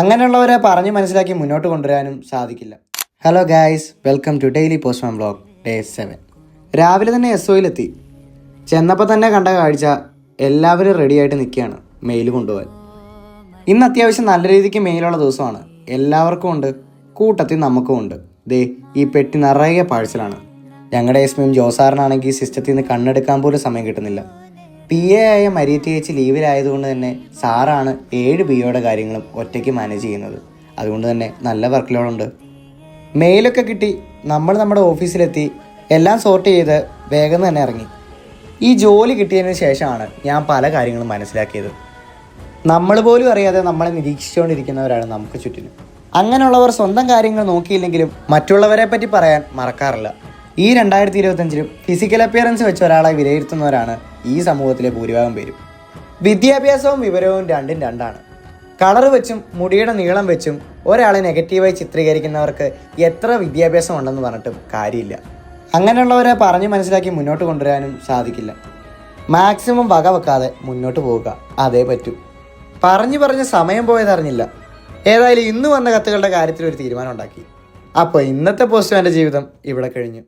അങ്ങനെയുള്ളവരെ പറഞ്ഞ് മനസ്സിലാക്കി മുന്നോട്ട് കൊണ്ടുവരാനും സാധിക്കില്ല. Hello guys, welcome to daily postman vlog day 7. രാവിലെ തന്നെ SOയിലെത്തി. ചെന്നപ്പോൾ തന്നെ കണ്ട കാഴ്ച എല്ലാവരും റെഡിയായിട്ട് നിൽക്കുകയാണ് മെയിൽ കൊണ്ടുപോകാൻ. ഇന്ന് അത്യാവശ്യം നല്ല രീതിക്ക് മെയിലുള്ള ദിവസമാണ്. എല്ലാവർക്കും ഉണ്ട്, കൂട്ടത്തിൽ നമുക്കും ഉണ്ട്. ദേ ഈ പെട്ടി നിറയെ പാഴ്സലാണ്. ഞങ്ങളുടെ എസ്മിയും ജോസാറിനാണെങ്കിൽ സിസ്റ്റത്തിൽ നിന്ന് കണ്ണെടുക്കാൻ പോലും സമയം കിട്ടുന്നില്ല. PA ആയ മരിയറ്റ് ചേച്ചി ലീവിലായതുകൊണ്ട് തന്നെ സാറാണ് 7 BOയുടെ കാര്യങ്ങളും ഒറ്റയ്ക്ക് മാനേജ് ചെയ്യുന്നത്. അതുകൊണ്ട് തന്നെ നല്ല വർക്ക് ലോഡുണ്ട്. മെയിലൊക്കെ കിട്ടി. നമ്മൾ നമ്മുടെ ഓഫീസിലെത്തി എല്ലാം സോർട്ട് ചെയ്ത് വേഗം തന്നെ ഇറങ്ങി. ഈ ജോലി കിട്ടിയതിന് ശേഷമാണ് ഞാൻ പല കാര്യങ്ങളും മനസ്സിലാക്കിയത്. നമ്മൾ പോലും അറിയാതെ നമ്മളെ നിരീക്ഷിച്ചുകൊണ്ടിരിക്കുന്നവരാണ് നമുക്ക് ചുറ്റിനും. അങ്ങനെയുള്ളവർ സ്വന്തം കാര്യങ്ങൾ നോക്കിയില്ലെങ്കിലും മറ്റുള്ളവരെ പറ്റി പറയാൻ മറക്കാറില്ല. ഈ 2025-ലും ഫിസിക്കൽ അപ്പിയറൻസ് വെച്ച് ഒരാളെ വിലയിരുത്തുന്നവരാണ് ഈ സമൂഹത്തിലെ ഭൂരിഭാഗം പേരും. വിദ്യാഭ്യാസവും വിവരവും രണ്ടും രണ്ടാണ്. കളർ വെച്ചും മുടിയുടെ നീളം വെച്ചും ഒരാളെ നെഗറ്റീവായി ചിത്രീകരിക്കുന്നവർക്ക് എത്ര വിദ്യാഭ്യാസം ഉണ്ടെന്ന് പറഞ്ഞിട്ടും കാര്യമില്ല. അങ്ങനെയുള്ളവരെ പറഞ്ഞ് മനസ്സിലാക്കി മുന്നോട്ട് കൊണ്ടുവരാനും സാധിക്കില്ല. മാക്സിമം വക വെക്കാതെ മുന്നോട്ട് പോവുക, അതേ പറ്റൂ. പറഞ്ഞ് സമയം പോയതറിഞ്ഞില്ല. ഏതായാലും ഇന്ന് വന്ന കത്തുകളുടെ കാര്യത്തിൽ ഒരു തീരുമാനം ഉണ്ടാക്കി. അപ്പോൾ ഇന്നത്തെ പോസ്റ്റ്മാൻ്റെ ജീവിതം ഇവിടെ കഴിഞ്ഞു.